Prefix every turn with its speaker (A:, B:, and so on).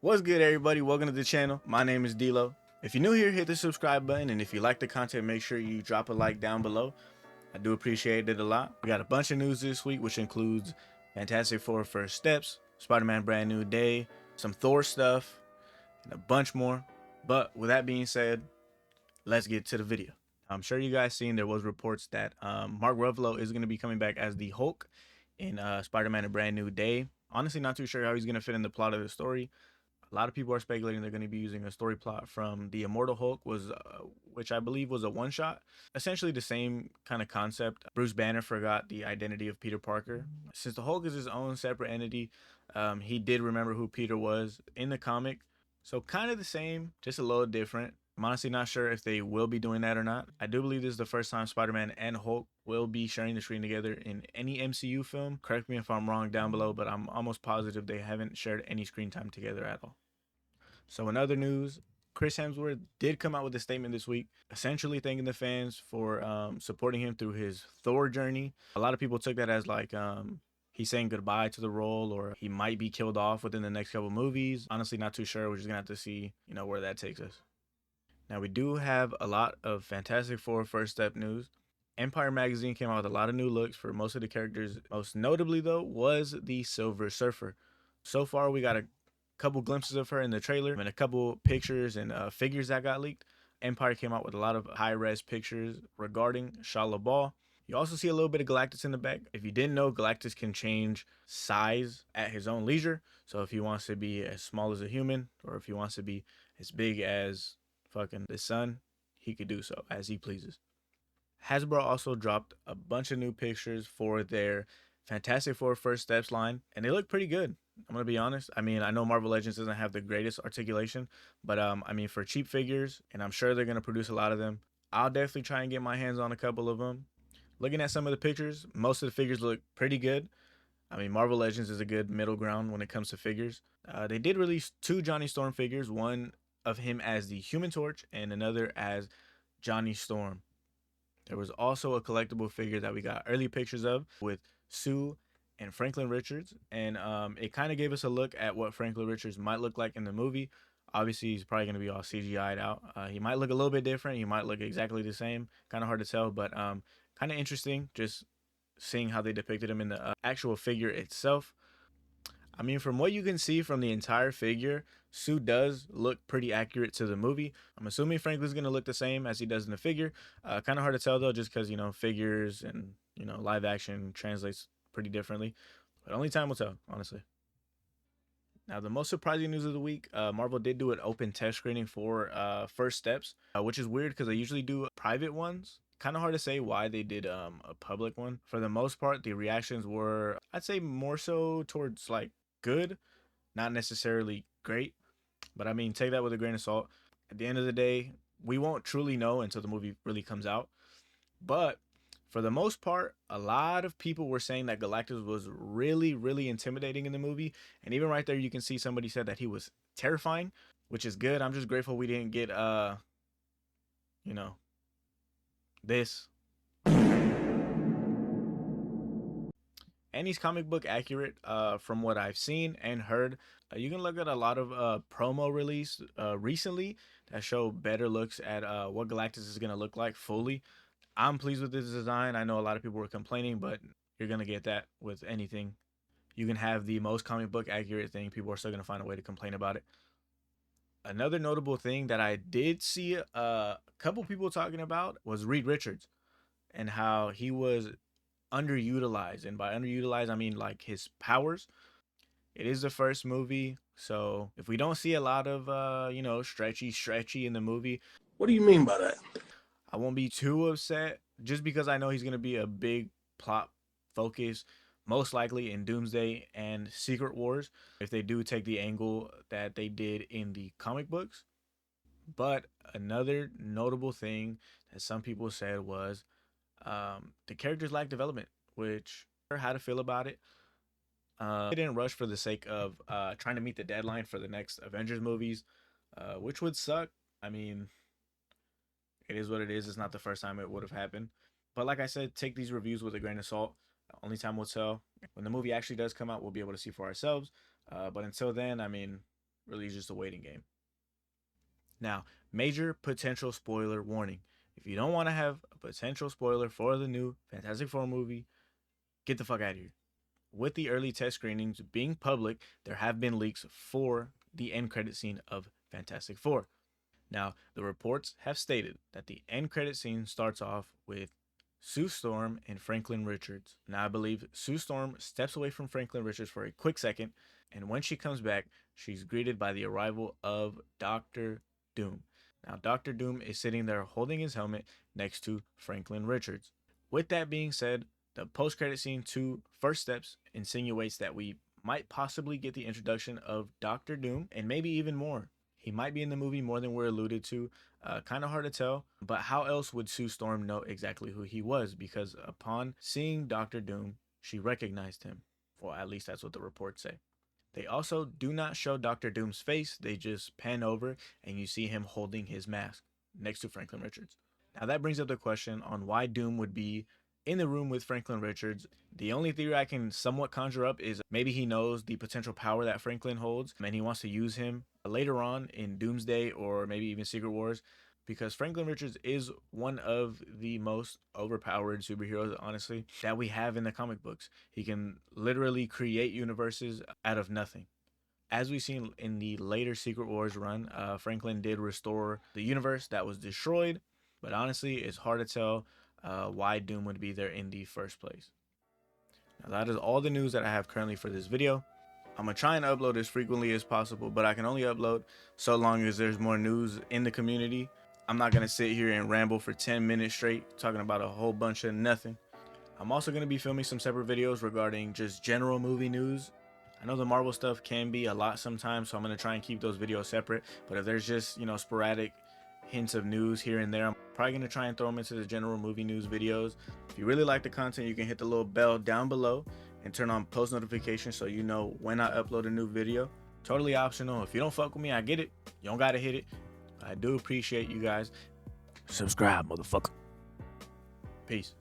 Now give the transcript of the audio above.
A: What's good, everybody? Welcome to the channel. My name is D'Lo. If you're new here, hit the subscribe button, and if you like the content, make sure you drop a like down below. I do appreciate it a lot. We got a bunch of news this week, which includes Fantastic Four First Steps, Spider-Man Brand New Day, some Thor stuff, and a bunch more. But with that being said, let's get to the video. I'm sure you guys seen there was reports that Mark Ruffalo is going to be coming back as the Hulk in Spider-Man A Brand New Day. Honestly, not too sure how he's going to fit in the plot of the story. A lot of people are speculating they're going to be using a story plot from the Immortal Hulk, which I believe was a one shot. Essentially the same kind of concept. Bruce Banner forgot the identity of Peter Parker. Since the Hulk is his own separate entity, he did remember who Peter was in the comic. So kind of the same, just a little different. I'm honestly not sure if they will be doing that or not. I do believe this is the first time Spider-Man and Hulk will be sharing the screen together in any MCU film. Correct me if I'm wrong down below, but I'm almost positive they haven't shared any screen time together at all. So in other news, Chris Hemsworth did come out with a statement this week, essentially thanking the fans for supporting him through his Thor journey. A lot of people took that as like he's saying goodbye to the role, or he might be killed off within the next couple movies. Honestly, not too sure. We're just gonna have to see, where that takes us. Now, we do have a lot of Fantastic Four First Step news. Empire Magazine came out with a lot of new looks for most of the characters. Most notably, though, was the Silver Surfer. So far, we got a couple glimpses of her in the trailer and a couple pictures and figures that got leaked. Empire came out with a lot of high-res pictures regarding Shia LaBeouf. You also see a little bit of Galactus in the back. If you didn't know, Galactus can change size at his own leisure. So if he wants to be as small as a human, or if he wants to be as big as fucking the sun, he could do so as he pleases. Hasbro also dropped a bunch of new pictures for their Fantastic Four First Steps line, and they look pretty good. I'm gonna be honest. I mean, I know Marvel Legends doesn't have the greatest articulation, but I mean, for cheap figures, and I'm sure they're gonna produce a lot of them, I'll definitely try and get my hands on a couple of them. Looking at some of the pictures, most of the figures look pretty good. I mean, Marvel Legends is a good middle ground when it comes to figures. They did release two Johnny Storm figures, one of him as the Human Torch and another as Johnny Storm. There was also a collectible figure that we got early pictures of with Sue and Franklin Richards, and it kind of gave us a look at what Franklin Richards might look like in the movie. Obviously, he's probably going to be all CGI'd out. He might look a little bit different. He might look exactly the same. Kind of hard to tell, but kind of interesting just seeing how they depicted him in the actual figure itself. I mean, from what you can see from the entire figure, Sue does look pretty accurate to the movie. I'm assuming Franklin's going to look the same as he does in the figure. Kind of hard to tell, though, just because, figures and, live action translates pretty differently. But only time will tell, honestly. Now, the most surprising news of the week, Marvel did do an open test screening for First Steps, which is weird because they usually do private ones. Kind of hard to say why they did a public one. For the most part, the reactions were, I'd say, more so towards like good, not necessarily great. But I mean, take that with a grain of salt. At the end of the day, we won't truly know until the movie really comes out. But for the most part, a lot of people were saying that Galactus was really, really intimidating in the movie. And even right there, you can see somebody said that he was terrifying, which is good. I'm just grateful we didn't get, you know, this. And he's comic book accurate from what I've seen and heard. You can look at a lot of promo release recently that show better looks at what Galactus is going to look like fully. I'm pleased with this design. I know a lot of people were complaining, but you're going to get that with anything. You can have the most comic book accurate thing. People are still going to find a way to complain about it. Another notable thing that I did see a couple people talking about was Reed Richards and how he was underutilized. And by underutilized, I mean like his powers. It is the first movie, so if we don't see a lot of stretchy in the movie,
B: what do you mean by that?
A: I won't be too upset, just because I know he's gonna be a big plot focus, most likely in Doomsday and Secret Wars, if they do take the angle that they did in the comic books. But another notable thing that some people said was the characters lack development, which how to feel about it. They didn't rush for the sake of trying to meet the deadline for the next Avengers movies, which would suck. I mean, it is what it is. It's not the first time it would have happened. But like I said, take these reviews with a grain of salt. Only time will tell. When the movie actually does come out, we'll be able to see for ourselves. But until then, I mean, really just a waiting game. Now, major potential spoiler warning. If you don't want to have a potential spoiler for the new Fantastic Four movie, get the fuck out of here. With the early test screenings being public, there have been leaks for the end credit scene of Fantastic Four. Now, the reports have stated that the end credit scene starts off with Sue Storm and Franklin Richards. Now, I believe Sue Storm steps away from Franklin Richards for a quick second, and when she comes back, she's greeted by the arrival of Doctor Doom. Now, Doctor Doom is sitting there holding his helmet next to Franklin Richards. With that being said, the post-credit scene to First Steps insinuates that we might possibly get the introduction of Doctor Doom and maybe even more. He might be in the movie more than we're alluded to. Kind of hard to tell, but how else would Sue Storm know exactly who he was? Because upon seeing Doctor Doom, she recognized him. Well, at least that's what the reports say. They also do not show Doctor Doom's face. They just pan over and you see him holding his mask next to Franklin Richards. Now that brings up the question on why Doom would be in the room with Franklin Richards. The only theory I can somewhat conjure up is maybe he knows the potential power that Franklin holds and he wants to use him later on in Doomsday or maybe even Secret Wars, because Franklin Richards is one of the most overpowered superheroes, honestly, that we have in the comic books. He can literally create universes out of nothing. As we've seen in the later Secret Wars run, Franklin did restore the universe that was destroyed, but honestly, it's hard to tell why Doom would be there in the first place. Now, that is all the news that I have currently for this video. I'm going to try and upload as frequently as possible, but I can only upload so long as there's more news in the community. I'm not going to sit here and ramble for 10 minutes straight talking about a whole bunch of nothing. I'm also going to be filming some separate videos regarding just general movie news. I know the Marvel stuff can be a lot sometimes, so I'm going to try and keep those videos separate. But if there's just, sporadic hints of news here and there, I'm probably going to try and throw them into the general movie news videos. If you really like the content, you can hit the little bell down below and turn on post notifications so you know when I upload a new video. Totally optional. If you don't fuck with me, I get it. You don't gotta hit it. I do appreciate you guys. Subscribe, motherfucker. Peace.